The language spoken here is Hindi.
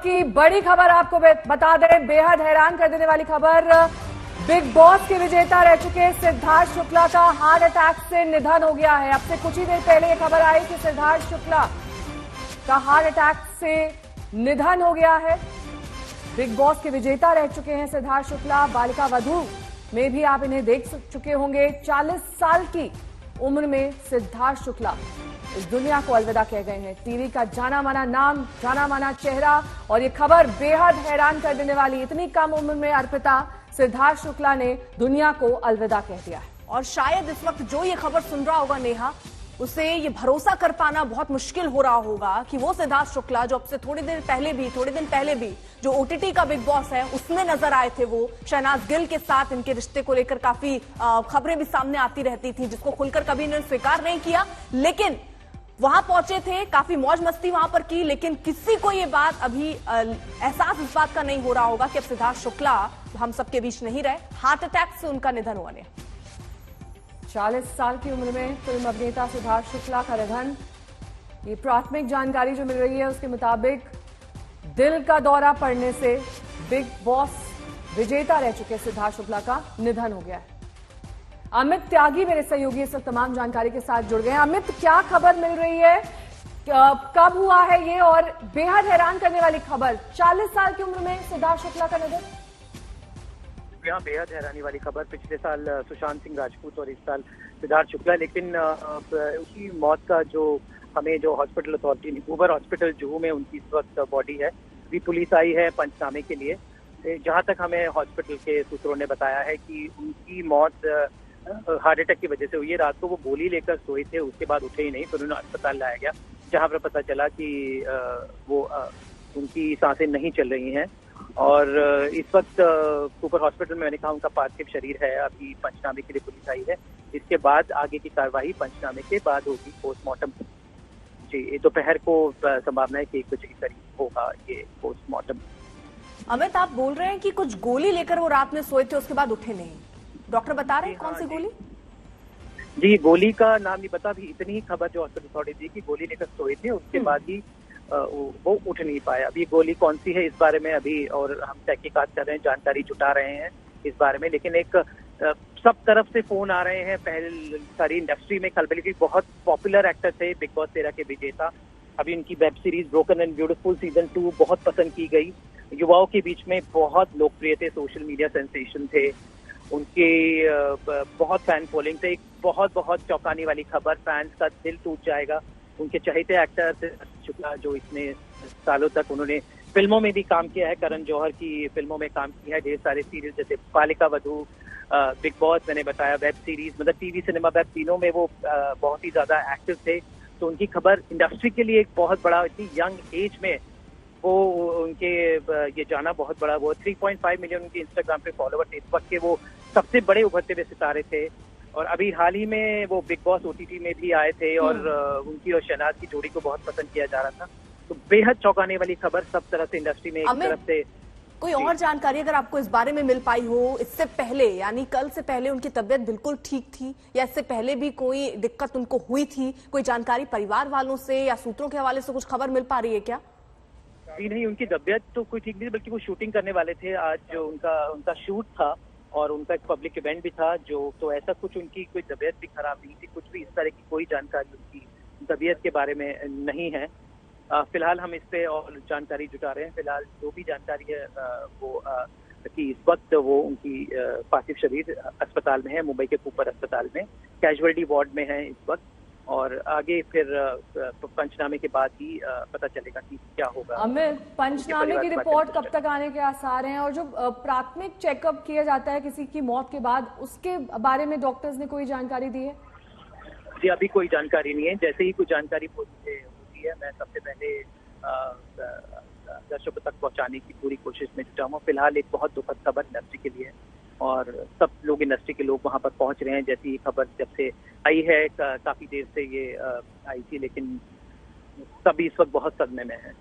की बड़ी खबर आपको बता दें, बेहद हैरान कर देने वाली खबर। बिग बॉस के विजेता रह चुके सिद्धार्थ शुक्ला का हार्ट अटैक से निधन हो गया है। अब से कुछ ही देर पहले ये खबर आई कि सिद्धार्थ शुक्ला का हार्ट अटैक से निधन हो गया है। बिग बॉस के विजेता रह चुके हैं सिद्धार्थ शुक्ला। बालिका वधू में भी आप इन्हें देख चुके होंगे। 40 साल की उम्र में सिद्धार्थ शुक्ला इस दुनिया को अलविदा कह गए हैं। टीवी का जाना माना नाम, जाना माना चेहरा, और ये खबर बेहद हैरान कर देने वाली। इतनी कम उम्र में अर्पिता सिद्धार्थ शुक्ला ने दुनिया को अलविदा कह दिया है। और शायद इस वक्त जो ये खबर सुन रहा होगा नेहा, उसे ये भरोसा कर पाना बहुत मुश्किल हो रहा होगा कि वो सिद्धार्थ शुक्ला जो अब से थोड़े दिन पहले भी जो ओटीटी का बिग बॉस है उसमें नजर आए थे, वो शहनाज गिल के साथ इनके रिश्ते को लेकर काफी खबरें भी सामने आती रहती थी, जिसको खुलकर कभी इन्होंने स्वीकार नहीं किया। लेकिन वहां पहुंचे थे, काफी मौज मस्ती वहां पर की, लेकिन किसी को ये बात अभी एहसास इस बात का नहीं हो रहा होगा कि अब सिद्धार्थ शुक्ला हम सबके बीच नहीं रहे। हार्ट अटैक से उनका निधन हुआ ने 40 साल की उम्र में फिल्म अभिनेता सिद्धार्थ शुक्ला का निधन। ये प्राथमिक जानकारी जो मिल रही है उसके मुताबिक दिल का दौरा पड़ने से बिग बॉस विजेता रह चुके सिद्धार्थ शुक्ला का निधन हो गया है। अमित त्यागी मेरे सहयोगी इस तमाम जानकारी के साथ जुड़ गए हैं। अमित, क्या खबर मिल रही है, कब हुआ है ये, और बेहद हैरान करने वाली खबर, 40 साल की उम्र में सिद्धार्थ शुक्ला का निधन। यहाँ बेहद हैरानी वाली खबर, पिछले साल सुशांत सिंह राजपूत और इस साल सिद्धार्थ शुक्ला, लेकिन उसकी मौत का जो हमें जो hospital authority Nicobar hospital Juhu में उनकी इस वक्त बॉडी है, भी पुलिस आई है पंचनामे के लिए। जहां तक हमें हॉस्पिटल के सूत्रों ने बताया है कि उनकी मौत हार्ट अटैक की वजह से हुई है। रात को वो गोली लेकर सोए थे, उसके बाद उठे ही नहीं, फिर उन्हें अस्पताल लाया गया, जहां पर पता चला कि वो उनकी सांसें नहीं चल रही हैं। और इस वक्त कूपर हॉस्पिटल में मैंने कहा उनका पार्थिव शरीर है, अभी पंचनामे के लिए पुलिस आई है। इसके बाद आगे की कार्रवाई पंचनामे के बाद होगी, पोस्टमार्टम। जी, दोपहर को संभावना है कि 1 बजे के करीब होगा ये पोस्टमार्टम। अमित, आप बोल रहे हैं कि कुछ गोली लेकर वो रात में सोए थे, उसके बाद उठे नहीं। डॉक्टर बता रहे हैं कौन सी गोली? जी, गोली का नाम नहीं पता, भी इतनी ही खबर जो हॉस्पिटल अथॉरिटी दी कि गोली लेकर सोए थे, उसके बाद ही वो उठ नहीं पाया। अभी गोली कौन सी है इस बारे में अभी और हम तहकीकात कर रहे हैं, जानकारी जुटा रहे हैं इस बारे में। लेकिन एक सब तरफ से फोन आ रहे हैं, पहले सारी इंडस्ट्री में खलबली की। बहुत पॉपुलर एक्टर थे बिग बॉस 13 के विजेता। अभी उनकी web series broken and beautiful season 2 बहुत पसंद की गई, युवाओं के बीच में बहुत लोकप्रिय थे, सोशल मीडिया सेंसेशन थे, उनके बहुत फैन फॉलोइंग थे। एक बहुत बहुत चौंकाने वाली खबर, फैंस का दिल टूट जाएगा। उनके चहेते एक्टर शुक्ला जो इतने सालों तक उन्होंने फिल्मों में भी काम किया है, करण जौहर की फिल्मों में काम किया है, ढेर सारे सीरियल जैसे बालिका वधू, बिग बॉस, मैंने बताया वेब सीरीज, मतलब टीवी सिनेमा वेब, तीनों में वो बहुत ही ज्यादा एक्टिव थे। तो उनकी खबर इंडस्ट्री के लिए एक बहुत बड़ा, इतनी यंग एज में वो उनके ये जाना बहुत बड़ा। वो 3.5 मिलियन उनके इंस्टाग्राम पे फॉलोवर थे, इस वक्त के वो सबसे बड़े उभरते हुए सितारे थे। और अभी हाल ही में वो बिग बॉस ओटीटी में भी आए थे और उनकी और शहनाज की जोड़ी को बहुत पसंद किया जा रहा था। तो बेहद चौंकाने वाली खबर सब तरह से इंडस्ट्री में, एक तरफ से। कोई और जानकारी अगर आपको इस बारे में मिल पाई हो, इससे पहले यानी कल से पहले उनकी तबीयत बिल्कुल ठीक थी, या इससे पहले भी कोई दिक्कत उनको हुई थी? कोई जानकारी परिवार वालों से या सूत्रों के हवाले से कुछ खबर मिल पा रही है क्या? नहीं, उनकी तबीयत तो कोई ठीक नहीं, बल्कि वो शूटिंग करने वाले थे आज, जो उनका शूट था और उनका एक पब्लिक इवेंट भी था, जो तो ऐसा कुछ उनकी कोई तबीयत भी खराब नहीं थी, कुछ भी इस तरह की कोई जानकारी उनकी तबीयत के बारे में नहीं है। फिलहाल हम इस पे और जानकारी जुटा रहे हैं। फिलहाल जो भी जानकारी है वो कि इस वक्त वो उनकी पार्थिव शरीर अस्पताल में है, मुंबई के कूपर अस्पताल में कैजुअलिटी वार्ड में है इस वक्त, और आगे फिर पंचनामे के बाद ही पता चलेगा कि क्या होगा। अमित, पंचनामे की रिपोर्ट कब तक आने के आसार हैं? और जो प्राथमिक चेकअप किया जाता है किसी की मौत के बाद, उसके बारे में डॉक्टर्स ने कोई जानकारी दी है? जी, अभी कोई जानकारी नहीं है। जैसे ही कोई जानकारी होती है मैं सबसे पहले दर्शकों तक पहुंचाने की पूरी कोशिश में जुटा हूँ। फिलहाल एक बहुत दुखद खबर इंडस्ट्री के लिए, और सब लोग, इंडस्ट्री के लोग वहां पर पहुंच रहे हैं। जैसी खबर जब से आई है, काफी देर से ये आई थी, लेकिन सब इस वक्त बहुत सदमे में है।